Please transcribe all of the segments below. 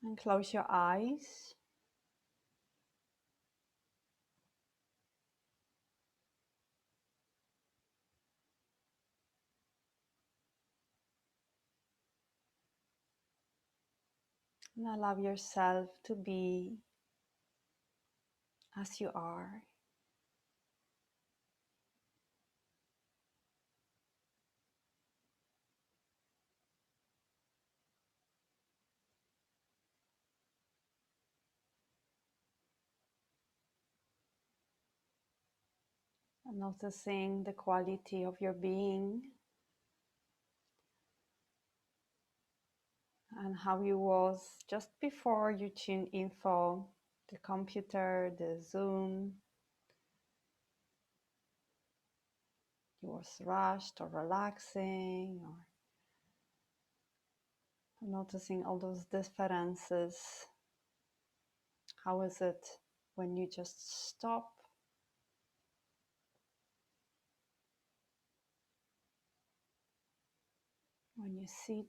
And close your eyes. And allow yourself to be as you are. And noticing the quality of your being and how you was just before you tune in for the computer, the Zoom. You was rushed or relaxing or noticing all those differences. How is it when you just stop? When you sit?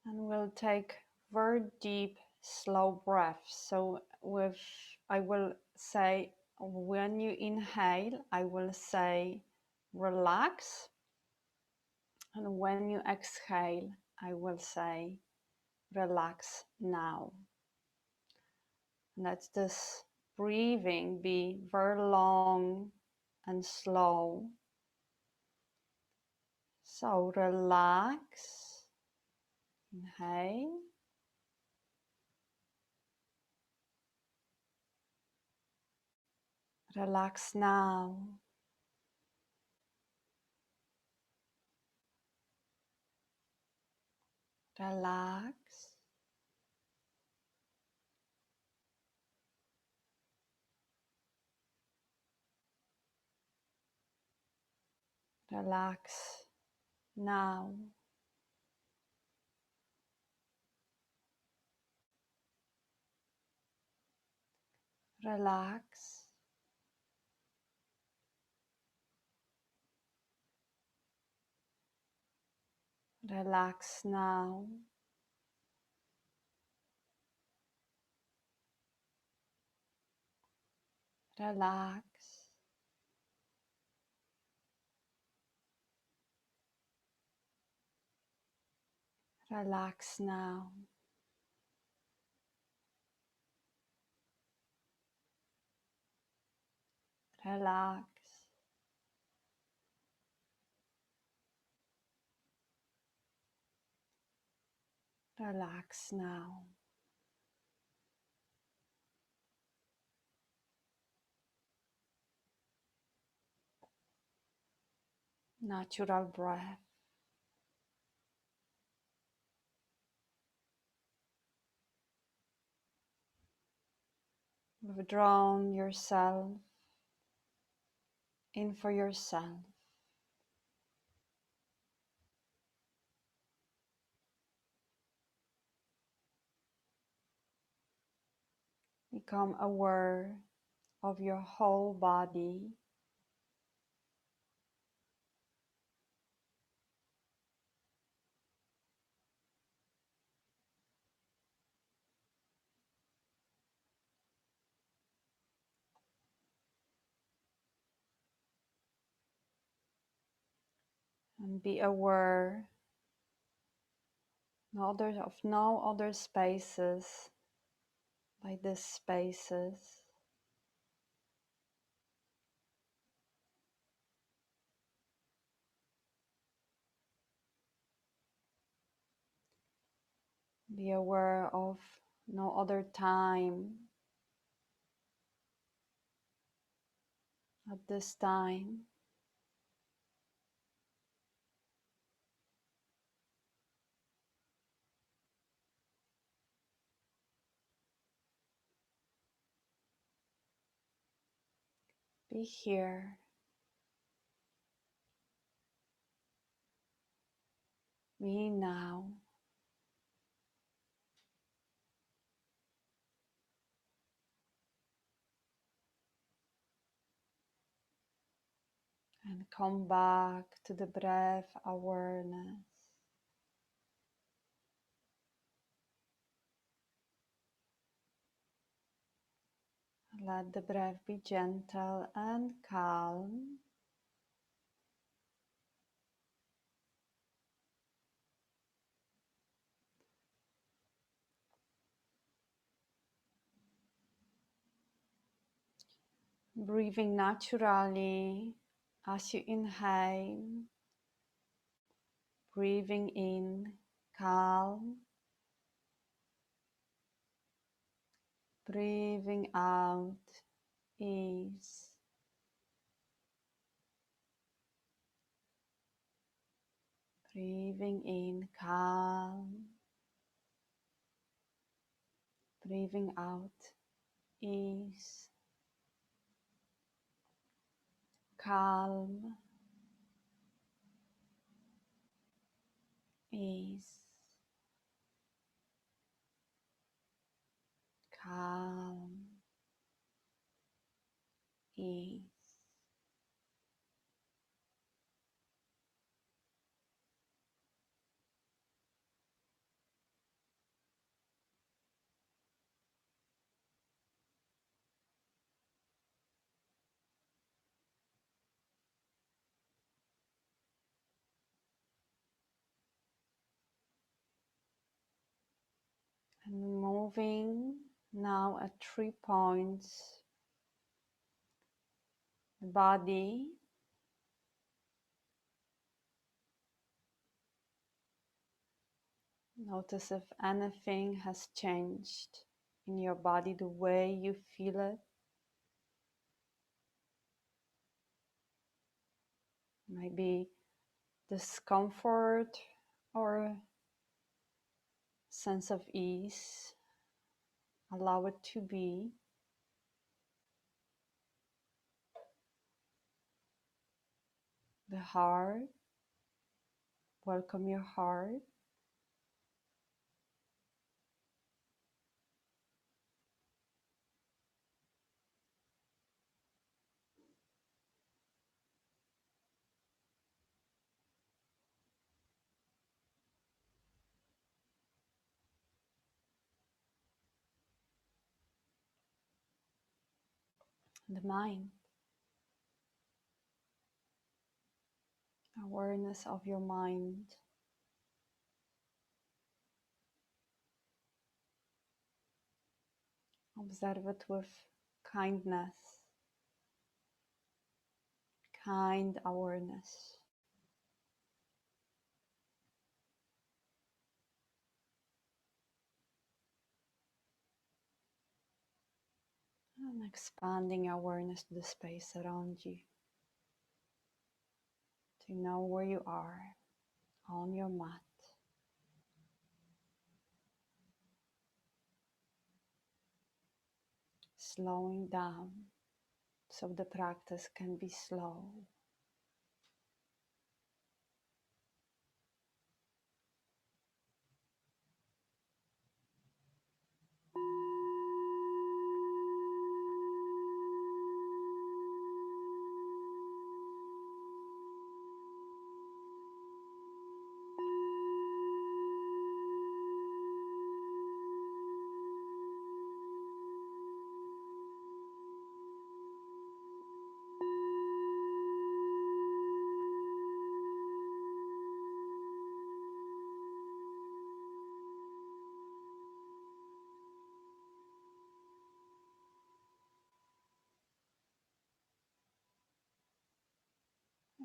And we'll take very deep, slow breaths. So I will say, when you inhale, I will say relax. And when you exhale, I will say relax now. Let this breathing be very long and slow. So relax, inhale, relax now, relax, relax now, relax, relax now, relax, relax now, relax, relax now. Natural breath. Withdraw yourself in for yourself. Become aware of your whole body. And be aware of no other spaces like these spaces. Be aware of no other time at this time. Be here. Be now. And come back to the breath awareness. Let the breath be gentle and calm. Breathing naturally as you inhale, breathing in calm, breathing out ease. Breathing in calm, breathing out ease. Calm, ease. Calm, ease. And moving now at 3 points, the body. Notice if anything has changed in your body, the way you feel it. Maybe discomfort or sense of ease. Allow it to be. The heart. Welcome your heart. The mind. Awareness of your mind. Observe it with kindness, kind awareness. And expanding awareness to the space around you. To know where you are on your mat. Slowing down so the practice can be slow.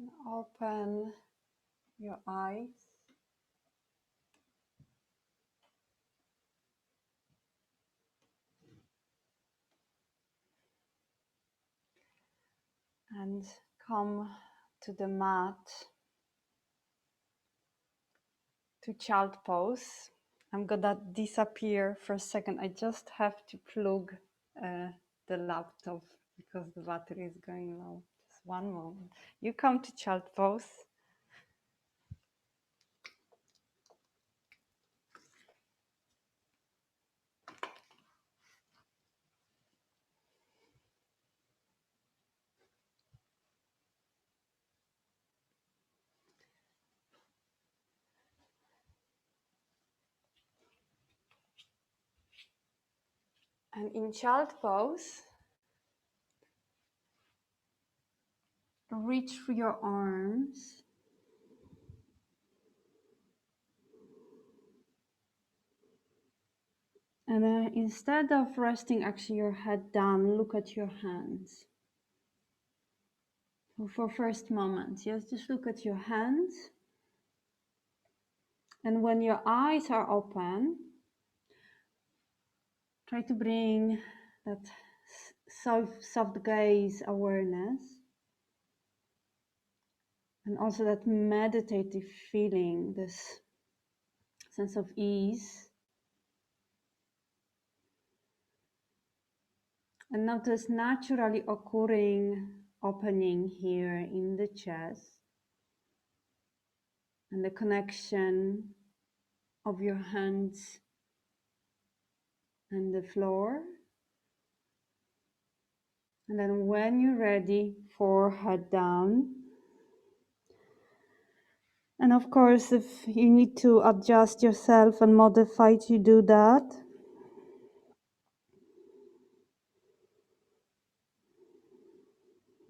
And open your eyes. And come to the mat, to child pose. I'm gonna disappear for a second. I just have to plug the laptop because the battery is going low. Just one moment. You come to child pose. And in child pose, reach for your arms. And then instead of resting actually your head down, look at your hands. So for first moment, yes, just look at your hands. And when your eyes are open, try to bring that soft gaze awareness. And also that meditative feeling, this sense of ease. And notice naturally occurring opening here in the chest and the connection of your hands and the floor. And then when you're ready, forehead down. And of course, if you need to adjust yourself and modify to do that.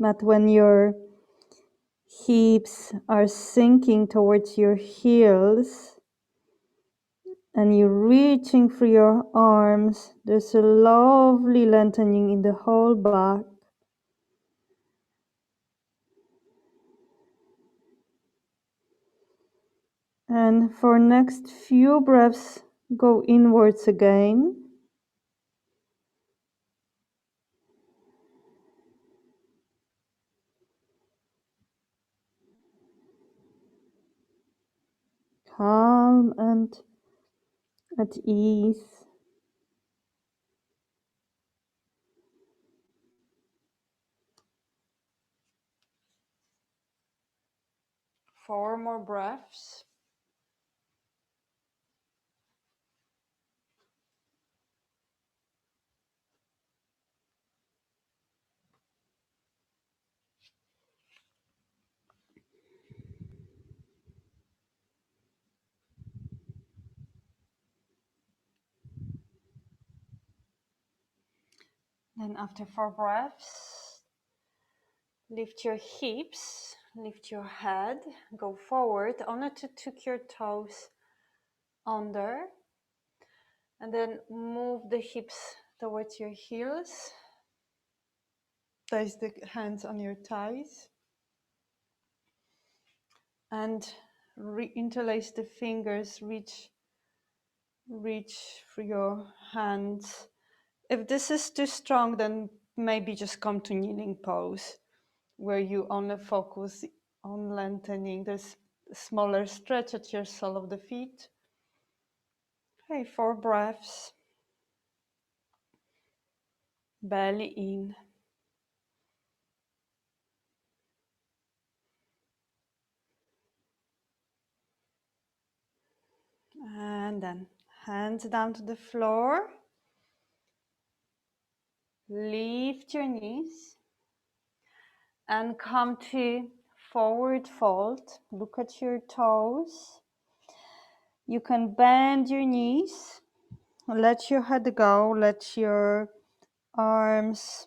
But when your hips are sinking towards your heels and you're reaching for your arms, there's a lovely lengthening in the whole back. And for next few breaths, go inwards again. Calm and at ease. Four more breaths. Then after 4 breaths, lift your hips, lift your head, go forward, only to tuck your toes under, and then move the hips towards your heels. Place the hands on your thighs and interlace the fingers, reach for your hands. If this is too strong, then maybe just come to kneeling pose, where you only focus on lengthening this smaller stretch at your sole of the feet. Okay, 4 breaths. Belly in. And then hands down to the floor. Lift your knees and come to forward fold. Look at your toes. You can bend your knees. Let your head go. Let your arms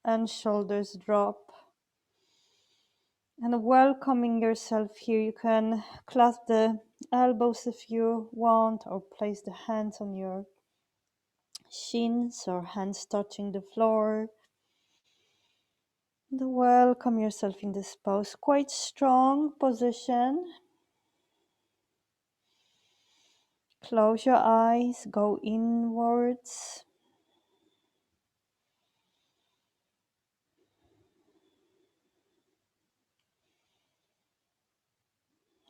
and shoulders drop. And welcoming yourself here, you can clasp the elbows if you want, or place the hands on your shins or hands touching the floor. And welcome yourself in this pose, quite strong position. Close your eyes, go inwards.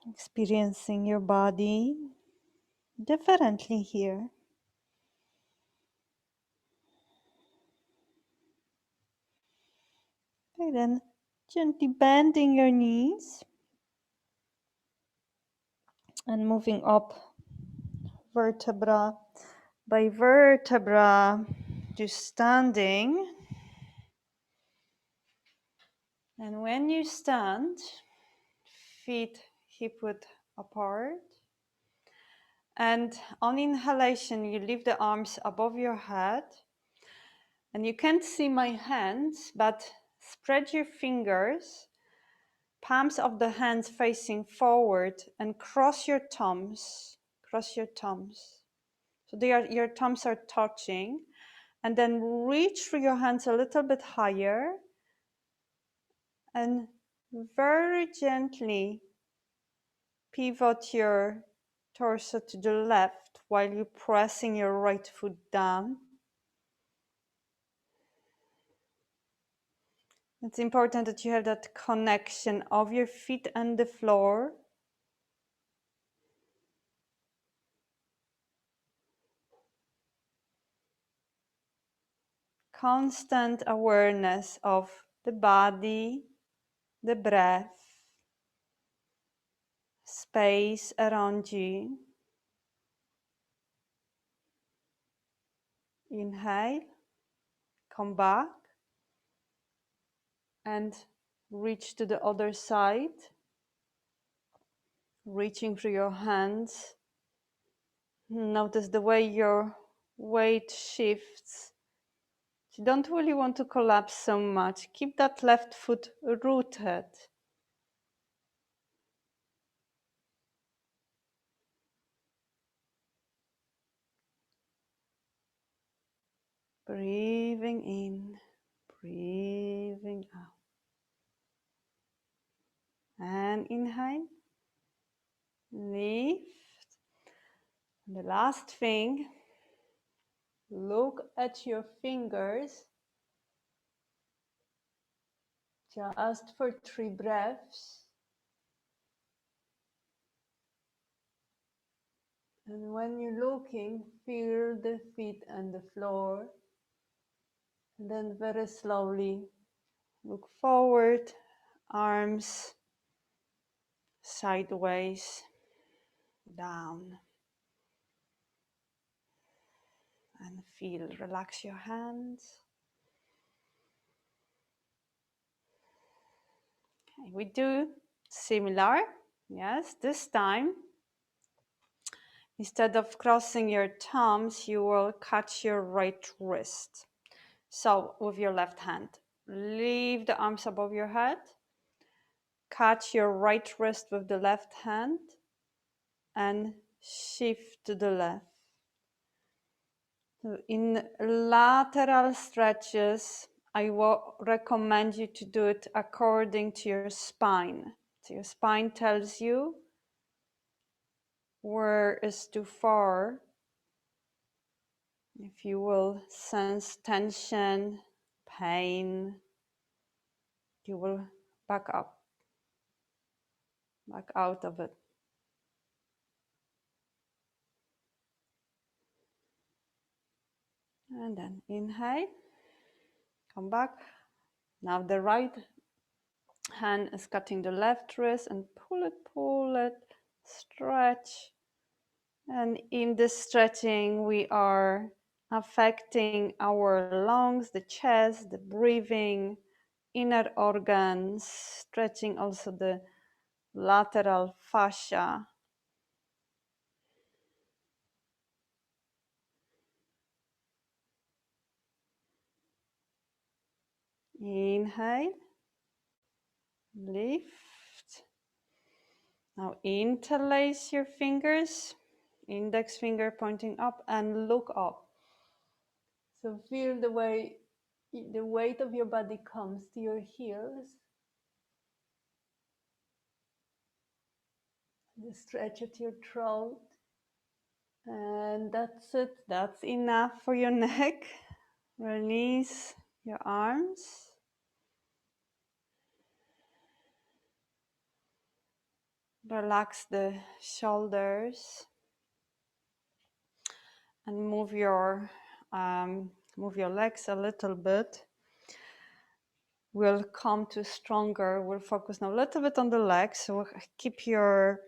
Experiencing your body differently here. Okay, then gently bending your knees and moving up vertebra by vertebra to standing. And when you stand, feet hip width apart. And on inhalation, you lift the arms above your head And you can't see my hands, but spread your fingers, palms of the hands facing forward, and cross your thumbs. Cross your thumbs. So your thumbs are touching. And then reach through your hands a little bit higher and very gently pivot your torso to the left while you're pressing your right foot down. It's important that you have that connection of your feet and the floor. Constant awareness of the body, the breath, space around you. Inhale, come back, and reach to the other side, reaching through your hands. Notice the way your weight shifts. You don't really want to collapse so much. Keep that left foot rooted. Breathing in, breathing out. And inhale, lift. And the last thing, look at your fingers. Just for 3 breaths. And when you're looking, feel the feet and the floor. And then very slowly look forward, arms sideways, down. And feel, relax your hands. Okay, we do similar. Yes, this time, instead of crossing your thumbs, you will catch your right wrist. So with your left hand, leave the arms above your head, catch your right wrist with the left hand, and shift to the left. So in lateral stretches, I will recommend you to do it according to your spine. So your spine tells you where is too far. If you will sense tension, pain, you will back up, back out of it. And then inhale, come back. Now the right hand is cutting the left wrist and pull it, stretch. And in this stretching, we are affecting our lungs, the chest, the breathing, inner organs, stretching also the lateral fascia. Inhale, lift. Now interlace your fingers, index finger pointing up, and look up. So feel the way the weight of your body comes to your heels. The stretch at your throat. And that's it. That's enough for your neck. Release your arms. Relax the shoulders. And move your legs a little bit. We'll come to stronger. We'll focus now a little bit on the legs. So keep your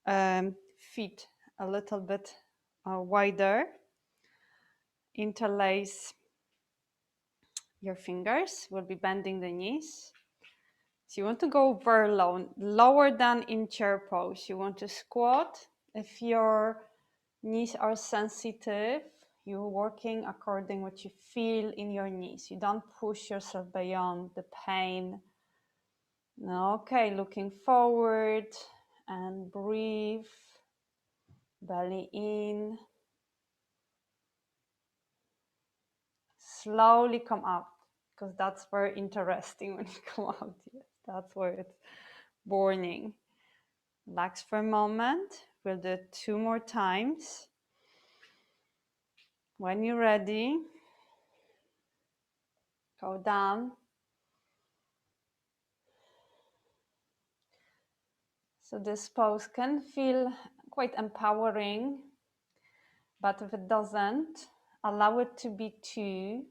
feet a little bit wider. Interlace your fingers. We'll be bending the knees. So you want to go very low, lower than in chair pose. You want to squat. If your knees are sensitive, You're working according what you feel in your knees. You don't push yourself beyond the pain. Okay, looking forward and breathe. Belly in. Slowly come out, because that's very interesting when you come out. Yes, that's where it's burning. Relax for a moment. We'll do it 2 more times. When you're ready, go down. So this pose can feel quite empowering, but if it doesn't, allow it to be 2.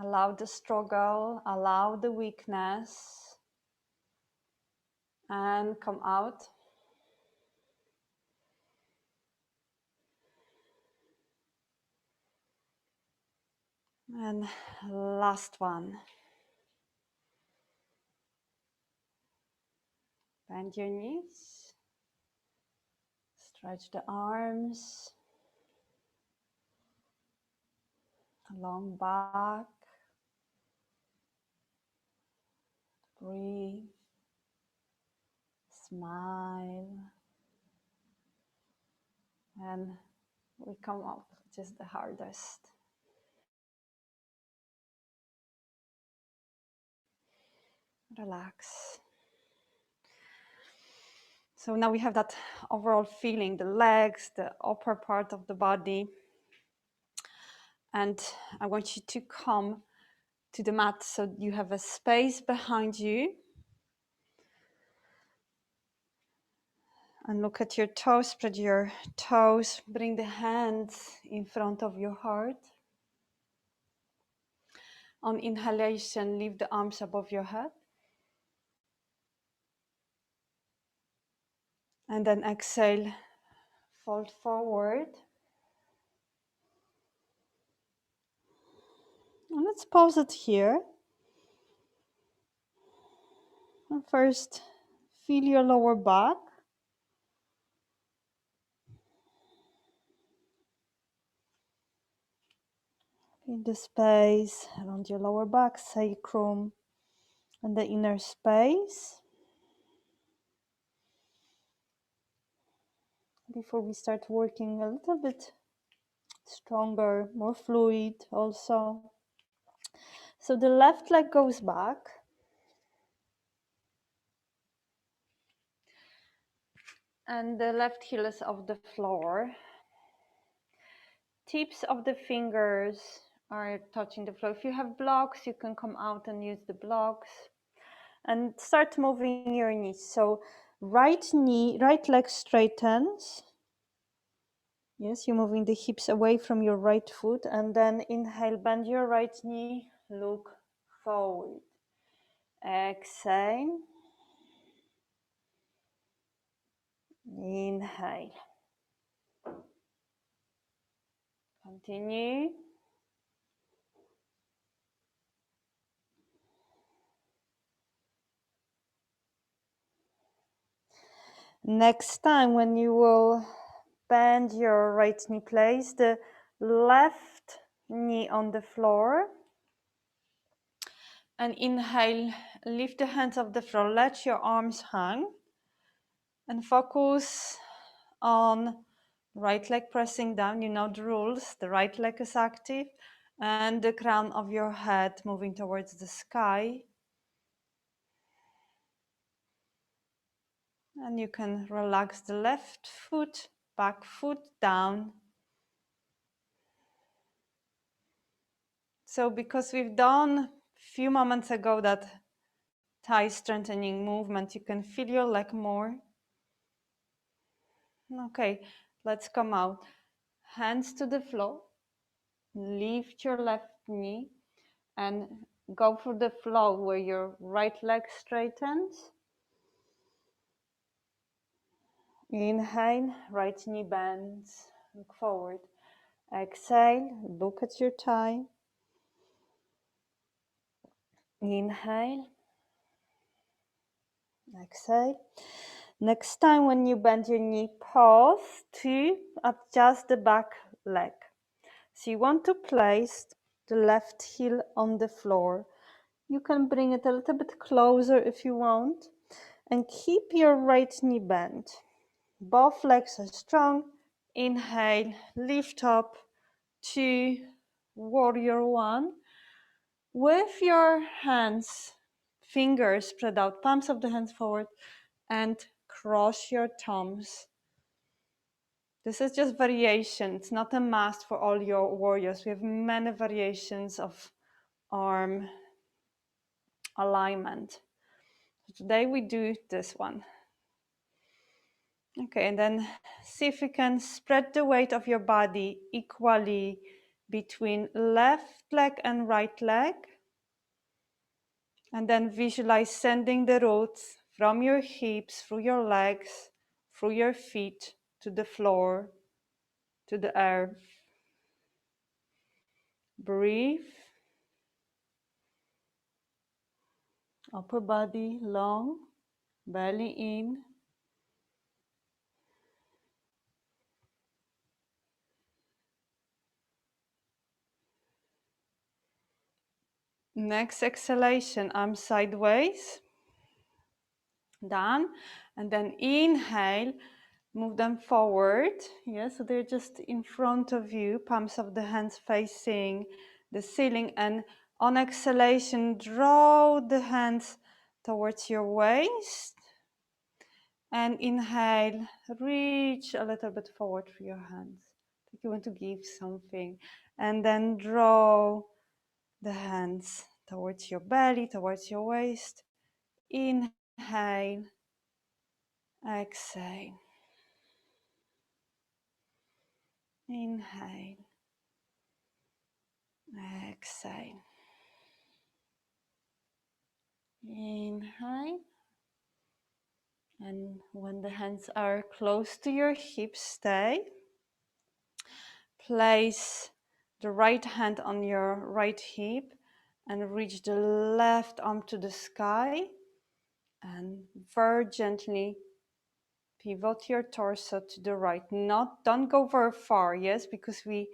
Allow the struggle, allow the weakness, and come out. And last one. Bend your knees. Stretch the arms. Long back. Breathe. Smile. And we come up, which is the hardest. Relax. So now we have that overall feeling, the legs, the upper part of the body. And I want you to come to the mat so you have a space behind you. And look at your toes, spread your toes, bring the hands in front of your heart. On inhalation, lift the arms above your head. And then exhale, fold forward. And let's pause it here. And first, feel your lower back. Feel the space around your lower back, sacrum, and the inner space. Before we start working a little bit stronger, more fluid also. So the left leg goes back. And the left heel is off the floor. Tips of the fingers are touching the floor. If you have blocks, you can come out and use the blocks. And start moving your knees. So right knee, right leg straightens. Yes, you're moving the hips away from your right foot. And then inhale, bend your right knee, look forward. Exhale. Inhale. Continue. Next time when you will bend your right knee, place the left knee on the floor. And inhale, lift the hands off the floor, let your arms hang. And focus on right leg pressing down. You know the rules. The right leg is active. And the crown of your head moving towards the sky. And you can relax the left foot, back foot down. So because we've done a few moments ago that thigh strengthening movement, you can feel your leg more. Okay, let's come out. Hands to the floor. Lift your left knee and go for the flow where your right leg straightens. Inhale, right knee bends, look forward. Exhale, look at your thigh. Inhale. Exhale. Next time when you bend your knee, pause to adjust the back leg. So you want to place the left heel on the floor. You can bring it a little bit closer if you want, and keep your right knee bent. Both legs are strong. Inhale, lift up to warrior one. With your hands, fingers spread out, palms of the hands forward, and cross your thumbs. This is just variation. It's not a must for all your warriors. We have many variations of arm alignment. So today we do this one. Okay, and then see if you can spread the weight of your body equally between left leg and right leg. And then visualize sending the roots from your hips, through your legs, through your feet, to the floor, to the earth. Breathe. Upper body long, belly in. Next exhalation, arms sideways. Done. And then inhale, move them forward. Yeah, so they're just in front of you, palms of the hands facing the ceiling. And on exhalation, draw the hands towards your waist. And inhale, reach a little bit forward for your hands. Like you want to give something. And then draw the hands towards your belly, towards your waist. Inhale, exhale. Inhale, exhale. Inhale. And when the hands are close to your hips, stay. Place the right hand on your right hip and reach the left arm to the sky. And very gently pivot your torso to the right. Don't go very far, yes, because we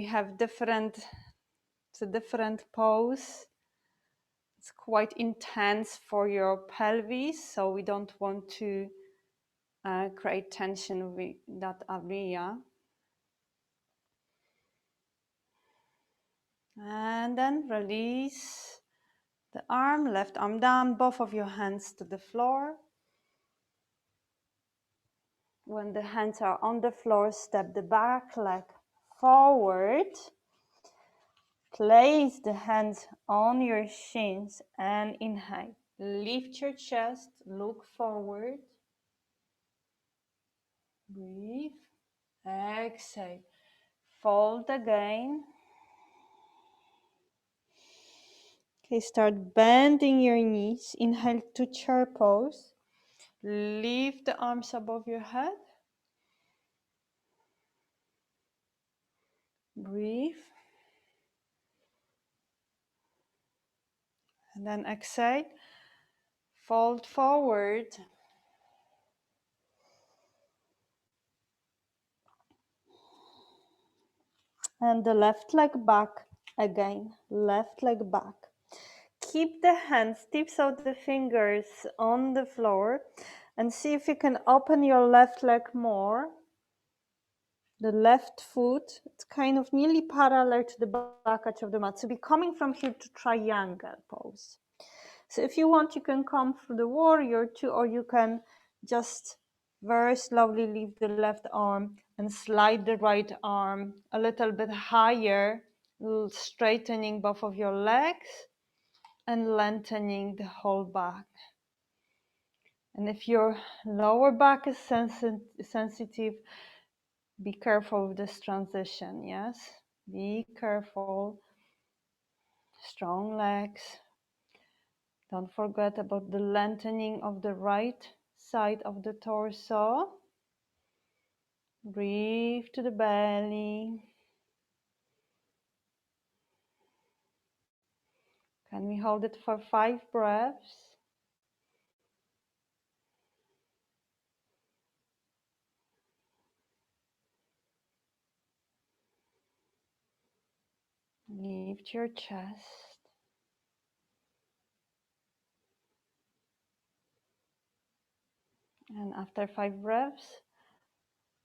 have it's a different pose. It's quite intense for your pelvis, so we don't want to create tension with that area. And then release the arm, left arm down, both of your hands to the floor. When the hands are on the floor, step the back leg forward. Place the hands on your shins and inhale. Lift your chest, look forward. Breathe. Exhale. Fold again. Okay, start bending your knees. Inhale to chair pose. Lift the arms above your head. Breathe. And then exhale. Fold forward. And the left leg back again. Left leg back. Keep the hands, tips of the fingers on the floor, and see if you can open your left leg more. The left foot, it's kind of nearly parallel to the back edge of the mat. So be coming from here to triangle pose. So if you want, you can come through the warrior two, or you can just very slowly leave the left arm and slide the right arm a little bit higher, straightening both of your legs and lengthening the whole back. And if your lower back is sensitive, be careful with this transition, yes? Be careful. Strong legs. Don't forget about the lengthening of the right side of the torso. Breathe to the belly. Can we hold it for 5 breaths? Lift your chest. And after 5 breaths,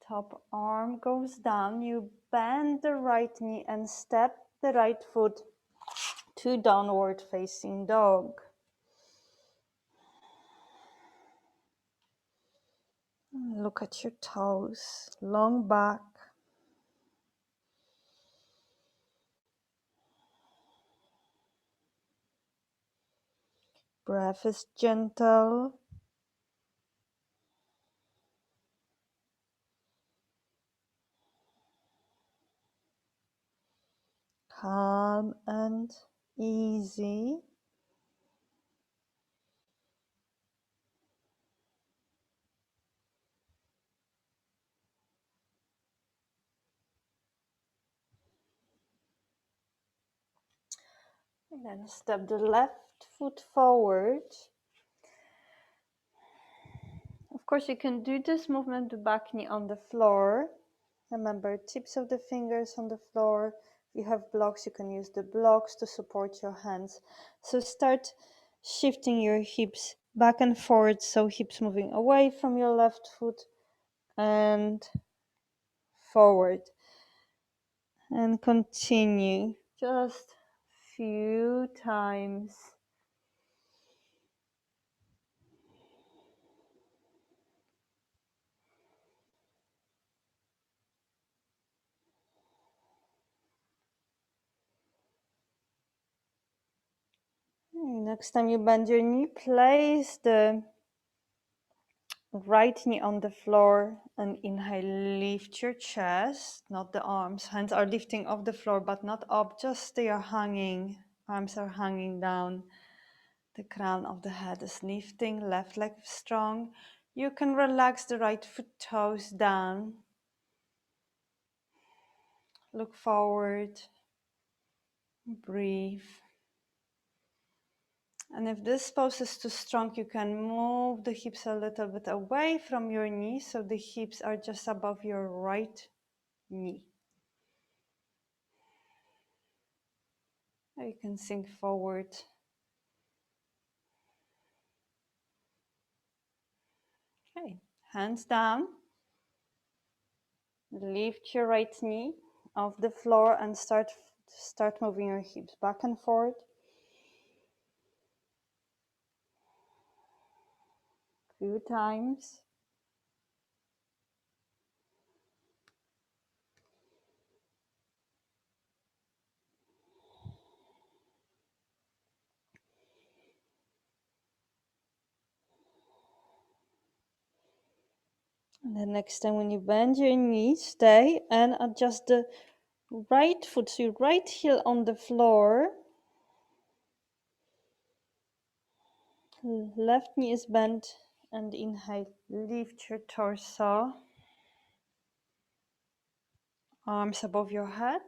top arm goes down. You bend the right knee and step the right foot to downward facing dog. Look at your toes, long back. Breath is gentle. Calm and easy. And then step the left foot forward. Of course, you can do this movement, the back knee on the floor. Remember, tips of the fingers on the floor. If you have blocks, you can use the blocks to support your hands. So start shifting your hips back and forward, so hips moving away from your left foot and forward. And continue just few times. Next time you bend your knee, place the right knee on the floor and inhale, lift your chest, not the arms. Hands are lifting off the floor, but not up, just they are hanging. Arms are hanging down. The crown of the head is lifting, left leg strong. You can relax the right foot toes down. Look forward, breathe. And if this pose is too strong, you can move the hips a little bit away from your knees, so the hips are just above your right knee. You can sink forward. Okay, hands down. Lift your right knee off the floor and start moving your hips back and forth. Few times. And then next time when you bend your knee, stay and adjust the right foot, so your right heel on the floor. Left knee is bent and inhale, lift your torso. Arms above your head.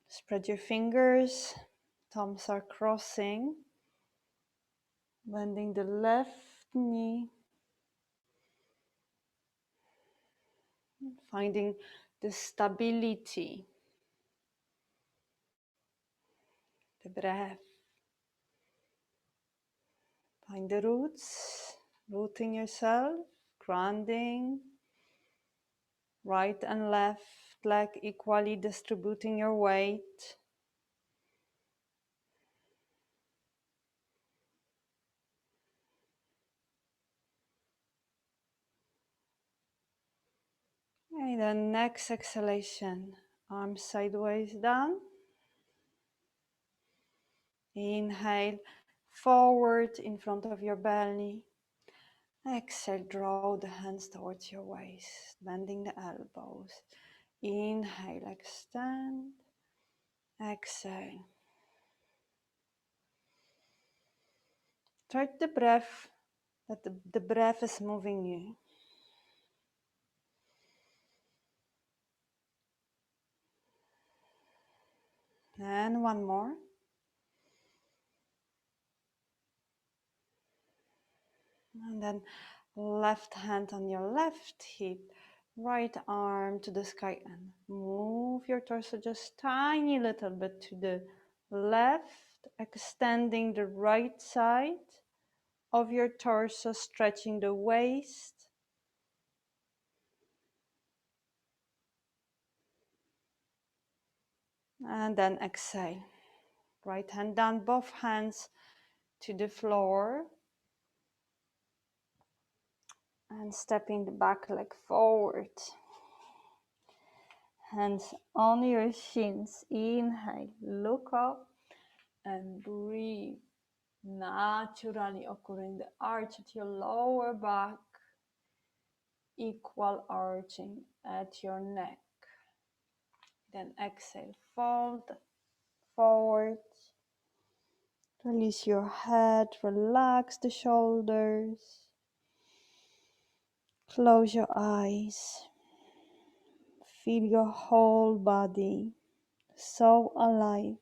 Spread your fingers. Thumbs are crossing. Bending the left knee. Finding the stability. The breath. Find the roots. Rooting yourself. Grounding. Right and left leg equally distributing your weight. And then next exhalation, arms sideways down. Inhale, forward in front of your belly. Exhale, draw the hands towards your waist, bending the elbows. Inhale, extend. Exhale. Try the breath, that the breath is moving you. And one more. And then left hand on your left hip, right arm to the sky and move your torso just tiny little bit to the left, extending the right side of your torso, stretching the waist. And then exhale. Right hand down, both hands to the floor. And stepping the back leg forward. Hands on your shins. Inhale, look up and breathe. Naturally occurring the arch at your lower back. Equal arching at your neck. Then exhale, fold forward. Release your head, relax the shoulders. Close your eyes. Feel your whole body so alive.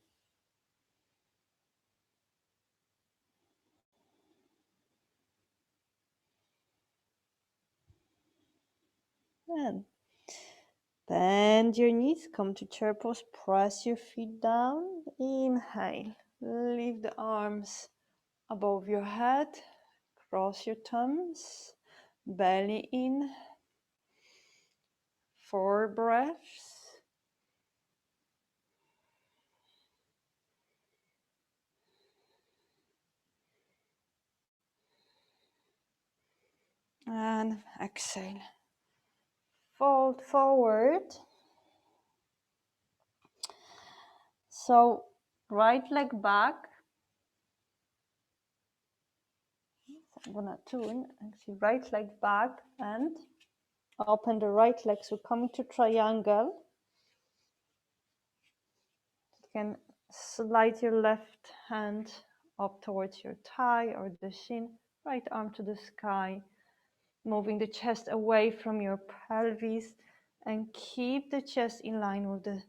And bend your knees, come to chair pose, press your feet down. Inhale, lift the arms above your head, cross your thumbs, belly in, 4 breaths. And exhale. Fold forward. So right leg back. I'm gonna turn actually right leg back and open the right leg. So coming to triangle. You can slide your left hand up towards your thigh or the shin, right arm to the sky, moving the chest away from your pelvis and keep the chest in line with the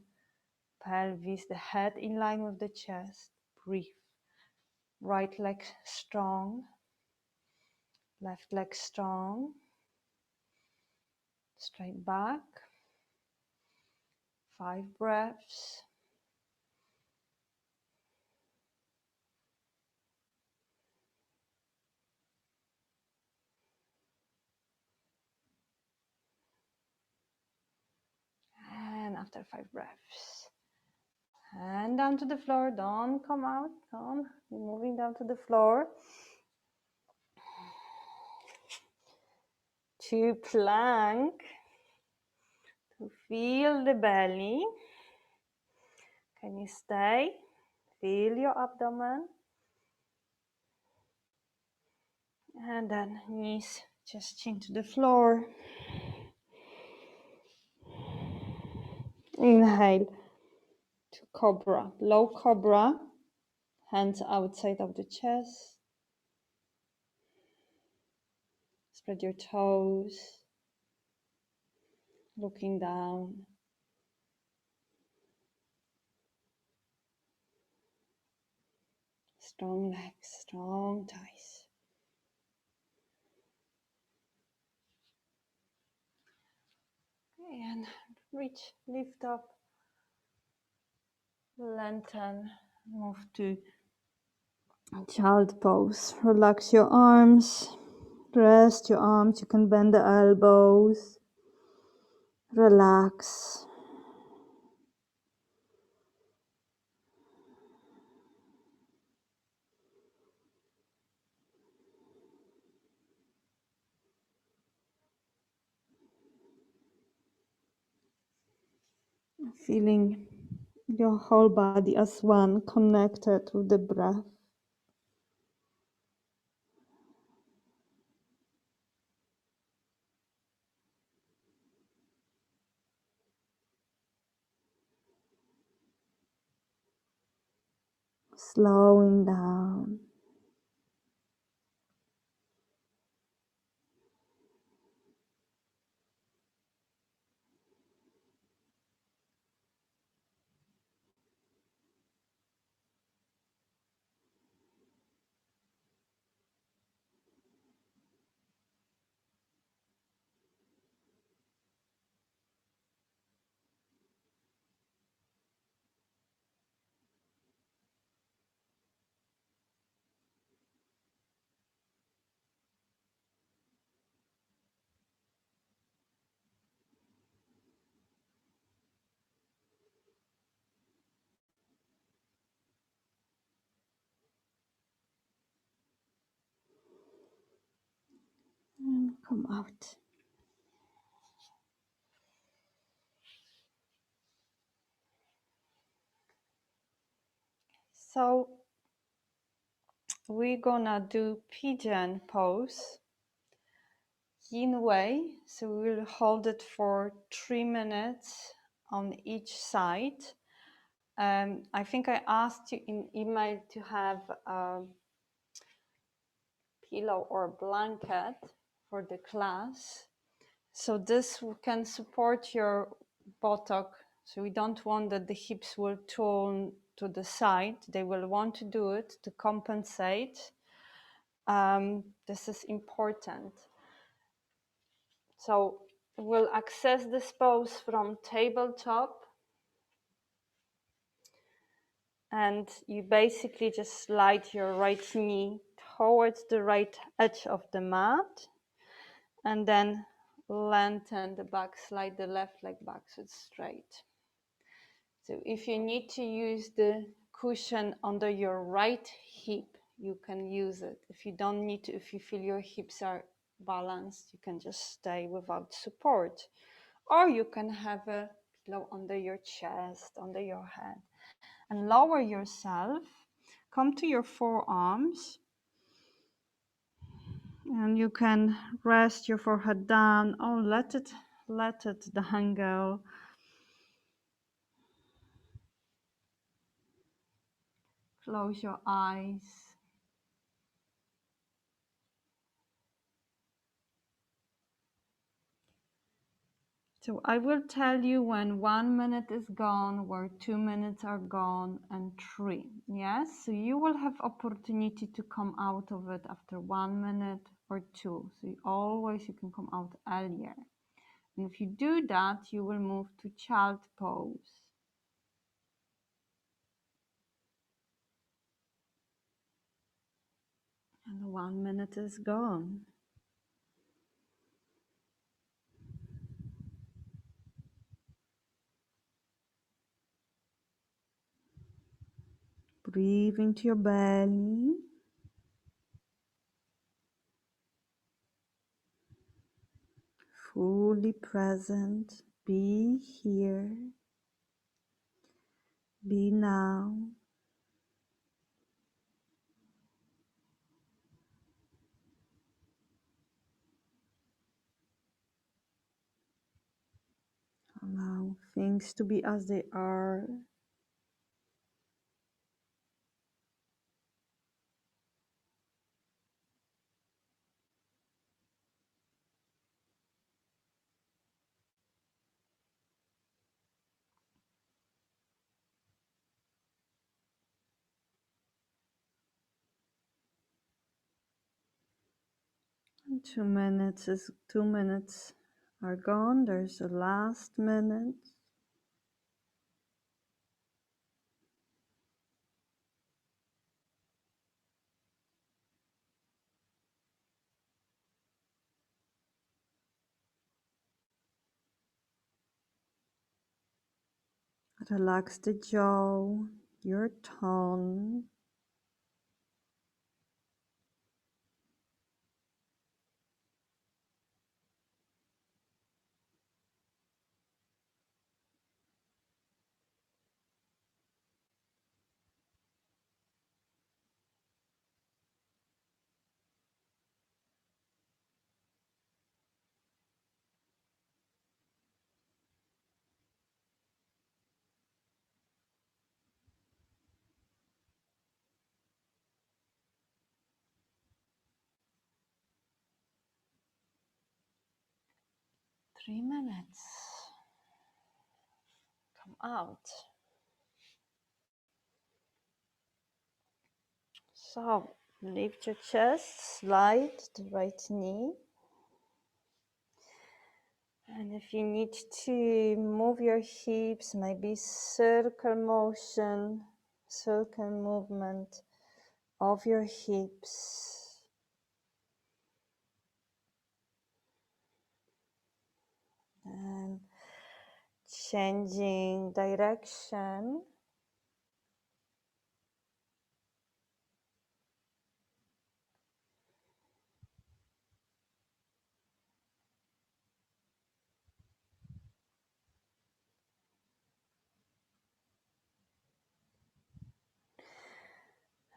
pelvis, the head in line with the chest. Breathe. Right leg strong, left leg strong, straight back. 5 breaths. And after 5 breaths, and down to the floor. Don't come out. Don't. You're moving down to the floor. To plank. To feel the belly. Can you stay? Feel your abdomen. And then knees just chin to the floor. Inhale to cobra. Low cobra. Hands outside of the chest. Spread your toes. Looking down. Strong legs, strong thighs. Okay, and reach, lift up, lengthen, move to child pose. Relax your arms, rest your arms. You can bend the elbows, relax. Feeling your whole body as one, connected with the breath. Slowing down. come out. So we're gonna do pigeon pose, yin way. So we'll hold it for 3 minutes on each side. I think I asked you in email to have a pillow or blanket for the class. So this can support your buttock. So we don't want that the hips will turn to the side. They will want to do it to compensate. This is important. So we'll access this pose from tabletop. And you basically just slide your right knee towards the right edge of the mat. And then lengthen the back, slide the left leg back so it's straight. So if you need to use the cushion under your right hip, you can use it. If you don't need to, if you feel your hips are balanced, you can just stay without support. Or you can have a pillow under your chest, under your head. And lower yourself, come to your forearms. And you can rest your forehead down or let it dangle. Close your eyes. So I will tell you when 1 minute is gone, where 2 minutes are gone, and 3. Yes, so you will have opportunity to come out of it after 1 minute or 2. So you can come out earlier. And if you do that, you will move to child pose. And 1 minute is gone. Breathe into your belly. Fully present. Be here. Be now. Allow things to be as they are. And 2 minutes are gone. There's the last minute. Relax the jaw, your tongue. Three minutes. Come out. So lift your chest, slide the right knee. And if you need to move your hips, maybe circle motion, circle movement of your hips. And changing direction.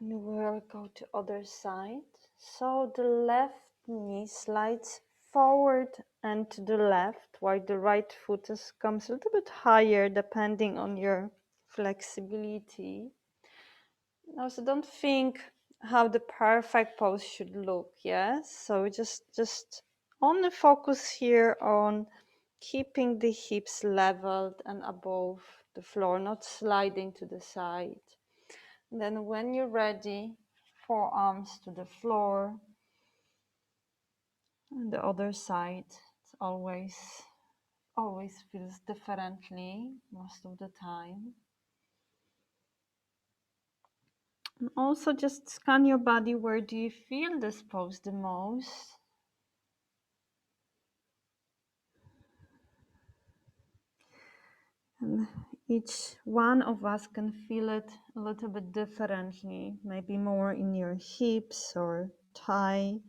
And we'll go to other side. So the left knee slides forward and to the left, while the right foot comes a little bit higher depending on your flexibility. Now, so don't think how the perfect pose should look, yes? So just only focus here on keeping the hips leveled and above the floor, not sliding to the side. And then when you're ready, forearms to the floor. And the other side, it's always feels differently most of the time. And also just scan your body. Where do you feel this pose the most? And each one of us can feel it a little bit differently, maybe more in your hips or thigh.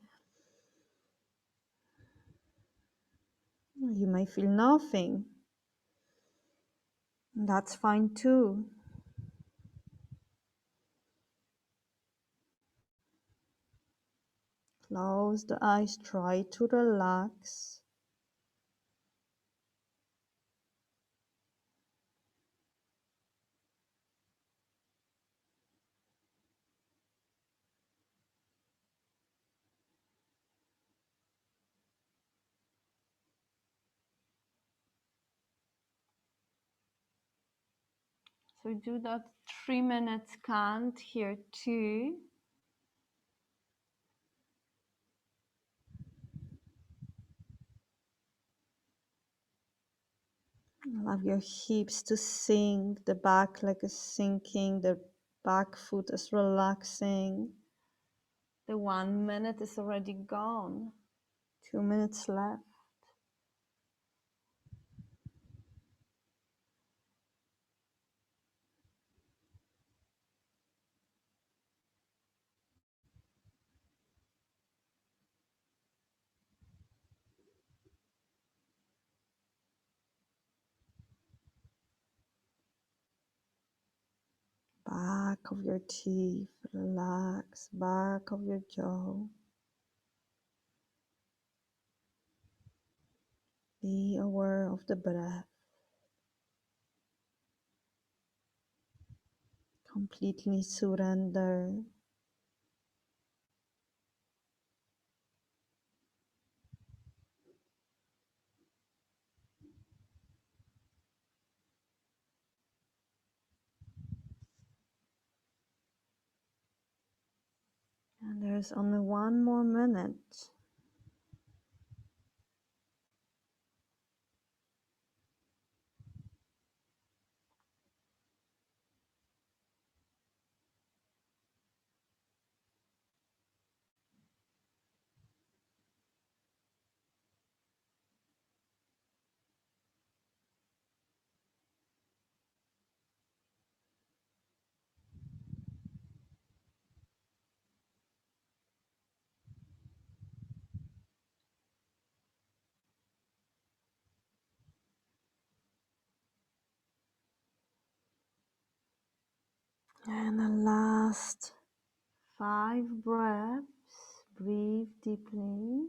You may feel nothing. That's fine too. Close the eyes, try to relax. So do that 3 minutes count here too. Allow your hips to sink, the back leg is sinking, the back foot is relaxing. The 1 minute is already gone. 2 minutes left. Back of your teeth, relax, back of your jaw. Be aware of the breath. Completely surrender. And there's only 1 more minute. And the last 5 breaths. Breathe deeply.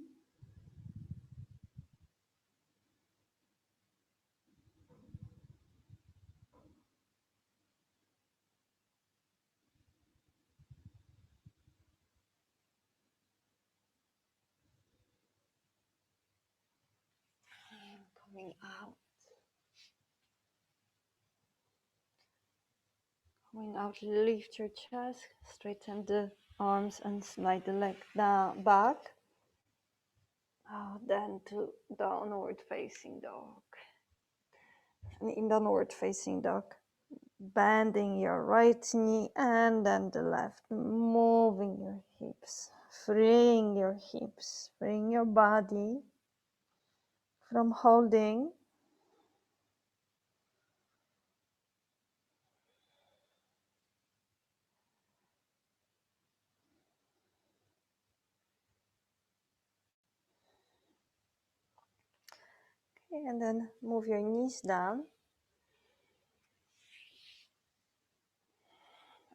And coming out. Coming out, lift your chest, straighten the arms and slide the leg down back. Then to downward facing dog. And in downward facing dog, bending your right knee and then the left, moving your hips, freeing your body from holding. Okay, and then move your knees down.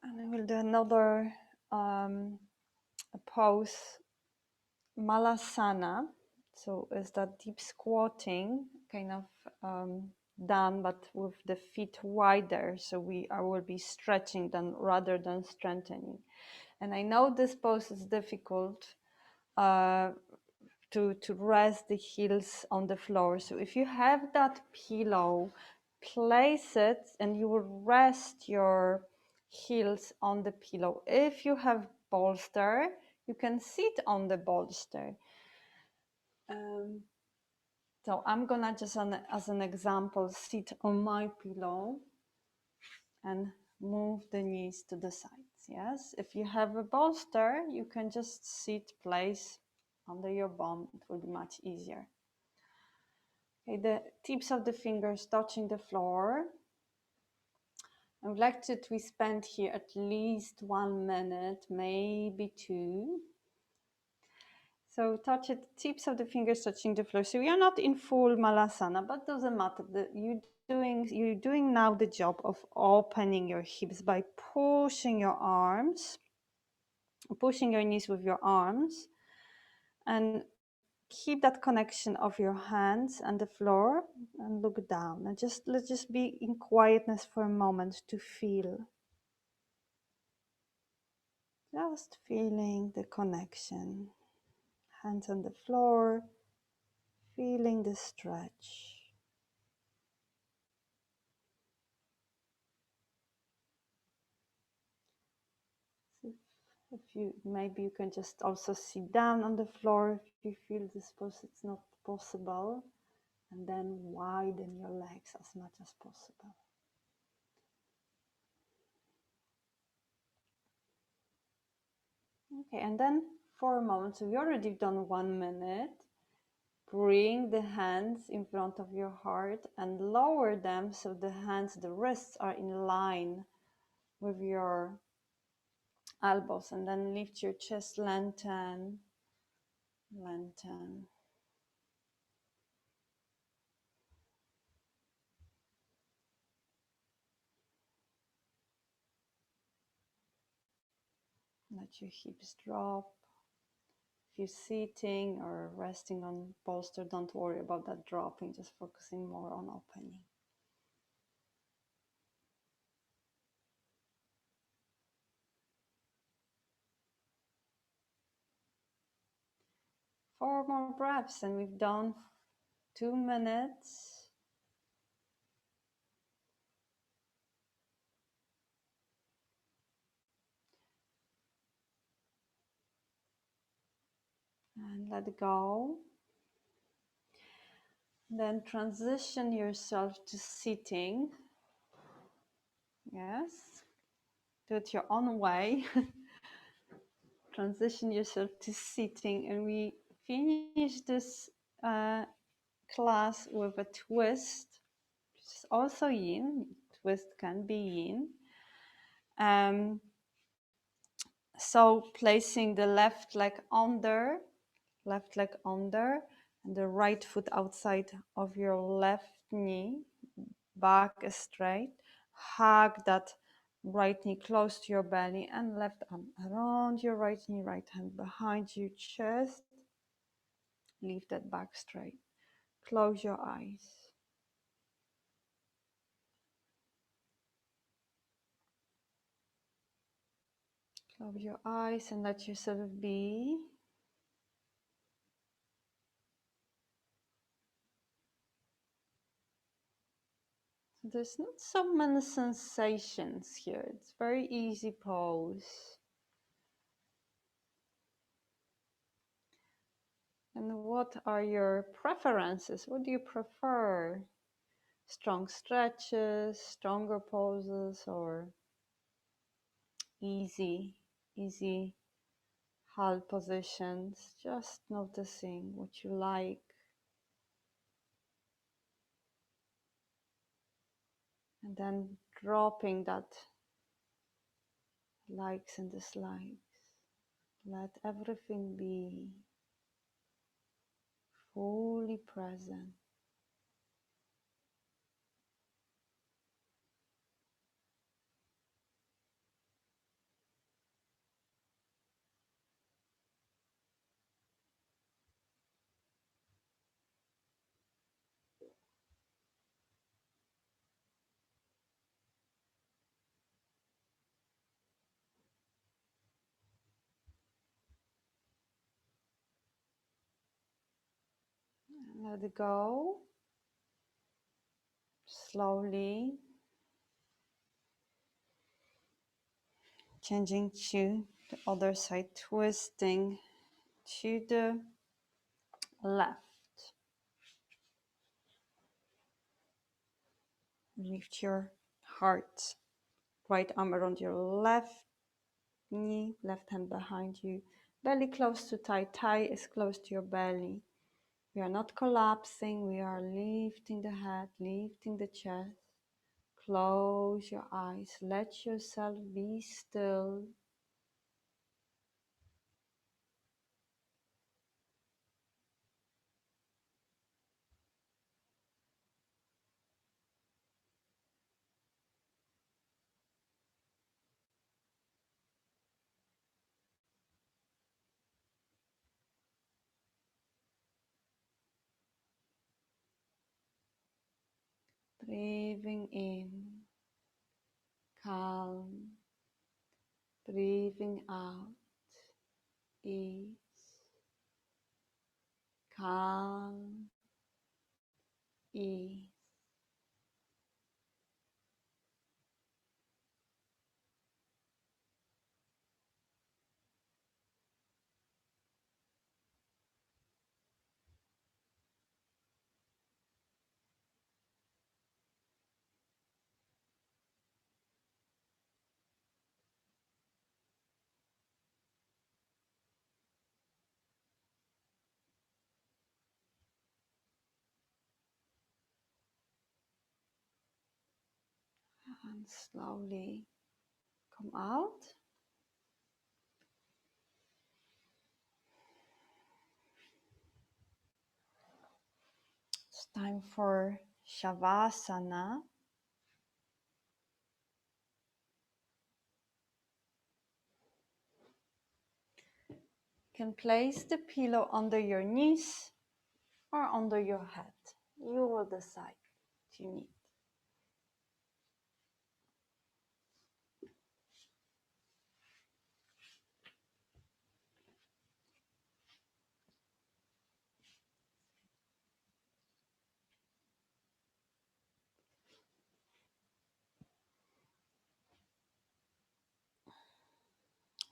And then we'll do another a pose, Malasana. So it's that deep squatting, kind of done, but with the feet wider. So I will be stretching them rather than strengthening. And I know this pose is difficult to rest the heels on the floor. So if you have that pillow, place it and you will rest your heels on the pillow. If you have bolster, you can sit on the bolster. So I'm gonna just, as an example, sit on my pillow and move the knees to the sides. Yes, if you have a bolster, you can just sit, place under your bum. It will be much easier. Okay, the tips of the fingers touching the floor. I would like we spend here at least 1 minute, maybe 2. So touch it, tips of the fingers touching the floor. So we are not in full Malasana, but doesn't matter. You're doing now the job of opening your hips by pushing your arms, pushing your knees with your arms, and keep that connection of your hands and the floor, and look down. And let's just be in quietness for a moment to feel. Just feeling the connection. Hands on the floor, feeling the stretch. If you maybe you can just also sit down on the floor if you feel this pose it's not possible, and then widen your legs as much as possible. Okay, and then for a moment, so we already done 1 minute. Bring the hands in front of your heart and lower them so the hands, the wrists are in line with your elbows, and then lift your chest, lengthen, lengthen. Let your hips drop. If you're sitting or resting on bolster, don't worry about that dropping, just focusing more on opening. 4 more breaths and we've done 2 minutes. And let go. Then transition yourself to sitting. Yes, do it your own way. Transition yourself to sitting, and we finish this class with a twist, which is also yin. Twist can be yin. So placing the left leg under, and the right foot outside of your left knee, back is straight. Hug that right knee close to your belly, and left arm around your right knee, right hand behind your chest. Leave that back straight. Close your eyes. Close your eyes and let yourself be. There's not so many sensations here. It's very easy pose. And what are your preferences? What do you prefer? Strong stretches, stronger poses, or easy half positions? Just noticing what you like. And then dropping that likes and dislikes. Let everything be fully present. Let it go. Slowly. Changing to the other side, twisting to the left. Lift your heart. Right arm around your left knee, left hand behind you. Belly close to thigh, thigh is close to your belly. We are not collapsing, we are lifting the head, lifting the chest. Close your eyes, let yourself be still. Breathing in, calm. Breathing out, ease. Calm, ease. And slowly come out. It's time for Shavasana. You can place the pillow under your knees or under your head. You will decide what you need.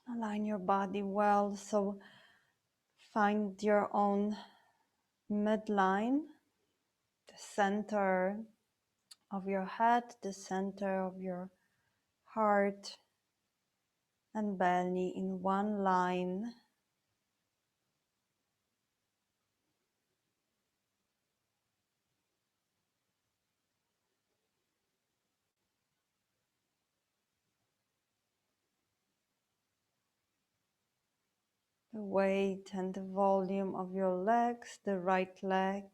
Align your body well, so find your own midline, the center of your head, the center of your heart and belly in one line. The weight and the volume of your legs, the right leg,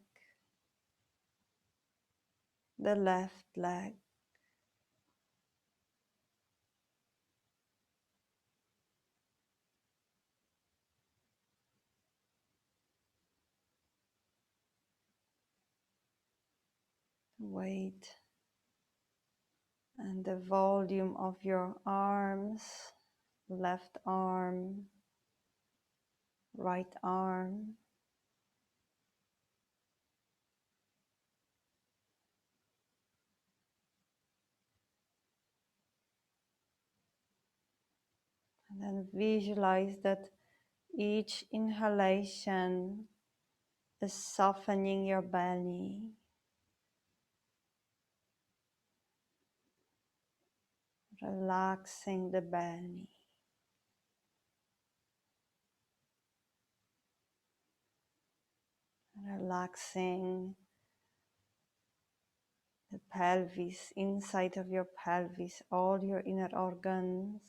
the left leg. The weight and the volume of your arms, left arm, right arm. And then visualize that each inhalation is softening your belly, relaxing the belly. Relaxing the pelvis, inside of your pelvis, all your inner organs.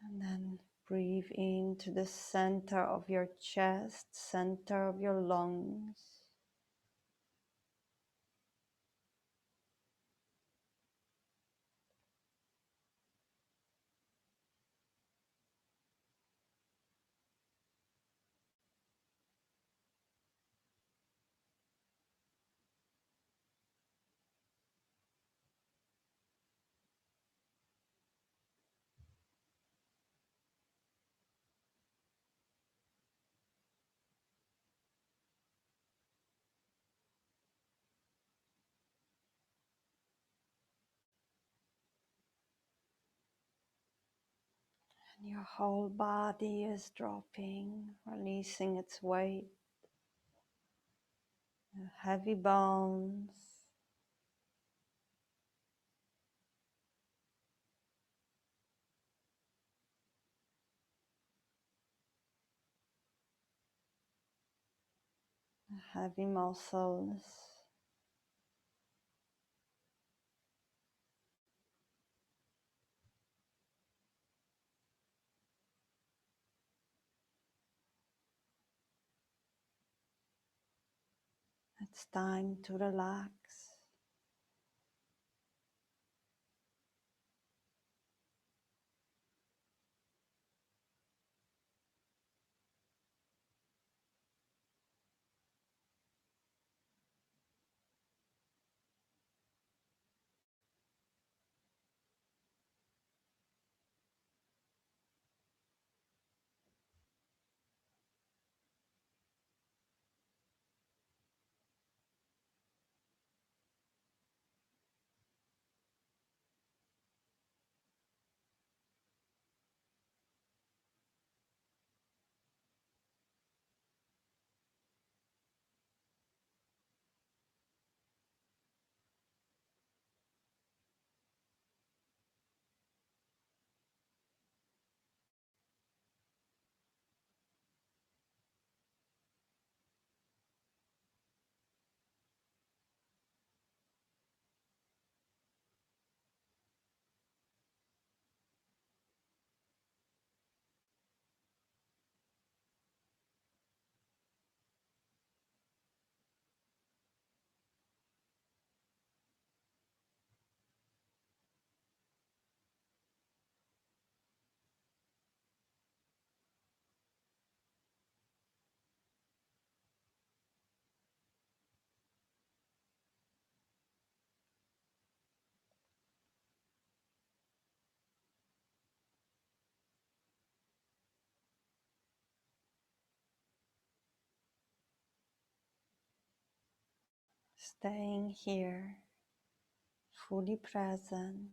And then breathe into the center of your chest, center of your lungs. Your whole body is dropping, releasing its weight, heavy bones, heavy muscles. It's time to relax. Staying here, fully present.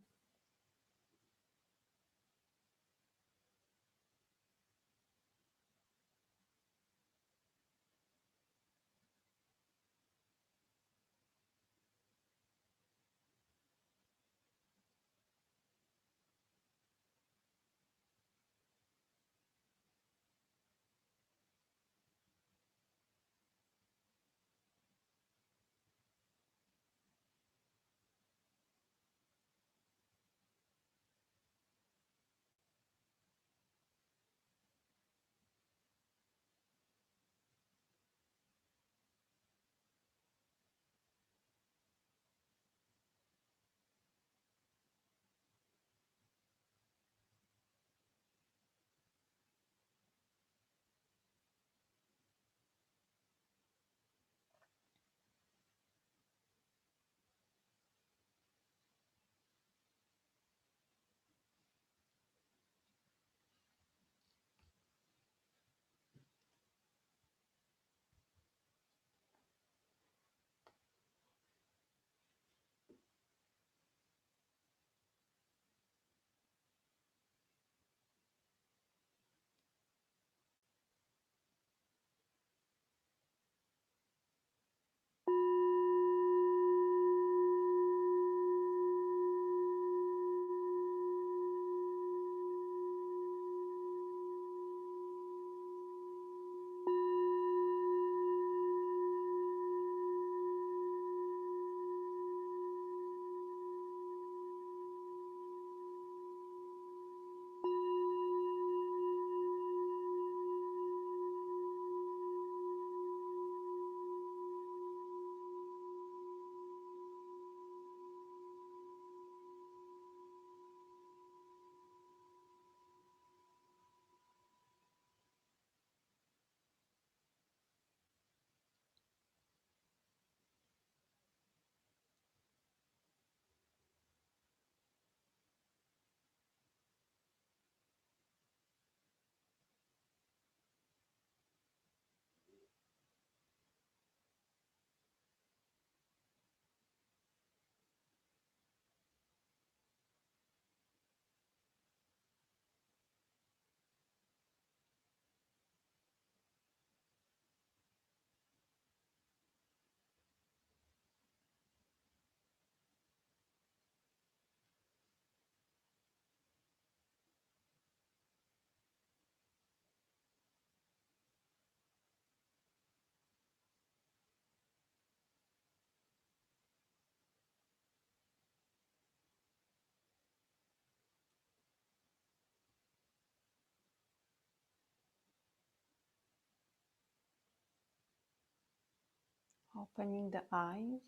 Opening the eyes.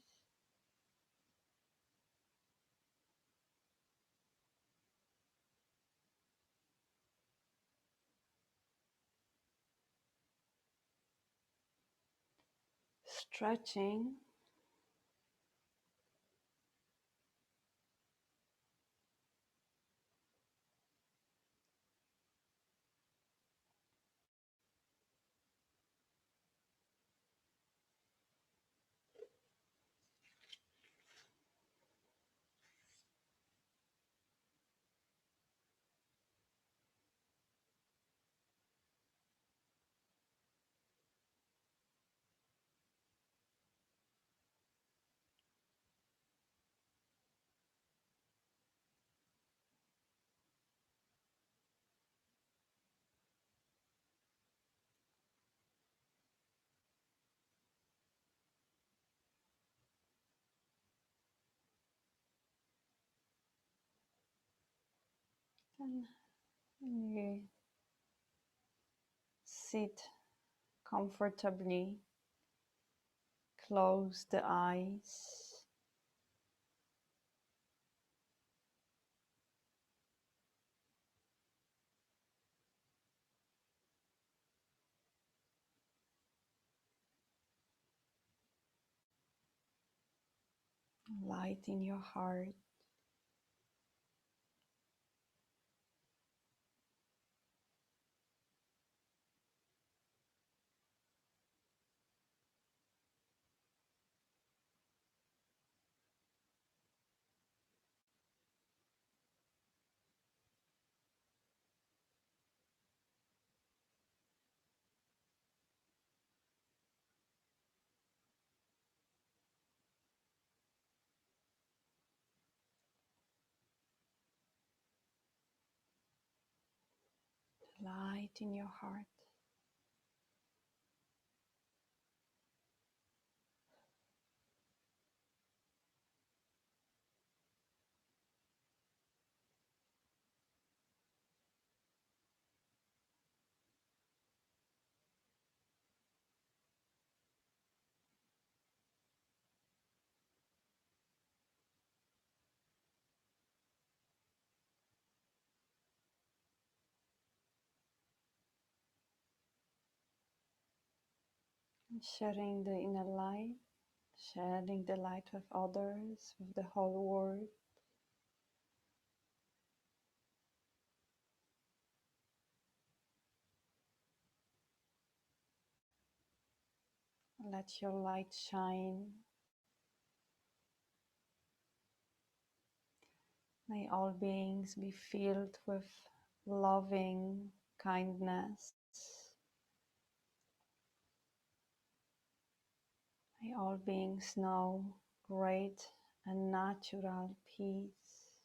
Stretching. And you sit comfortably. Close the eyes. Light in your heart. Light in your heart. Sharing the inner light. Sharing the light with others, with the whole world. Let your light shine. May all beings be filled with loving kindness. May all beings know great and natural peace.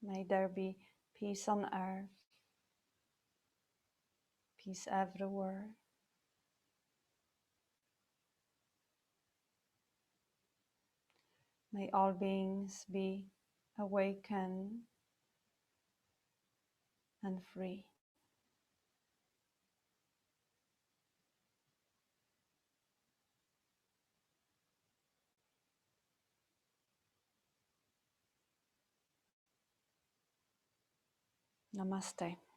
May there be peace on earth, peace everywhere. May all beings be awakened and free. Namaste.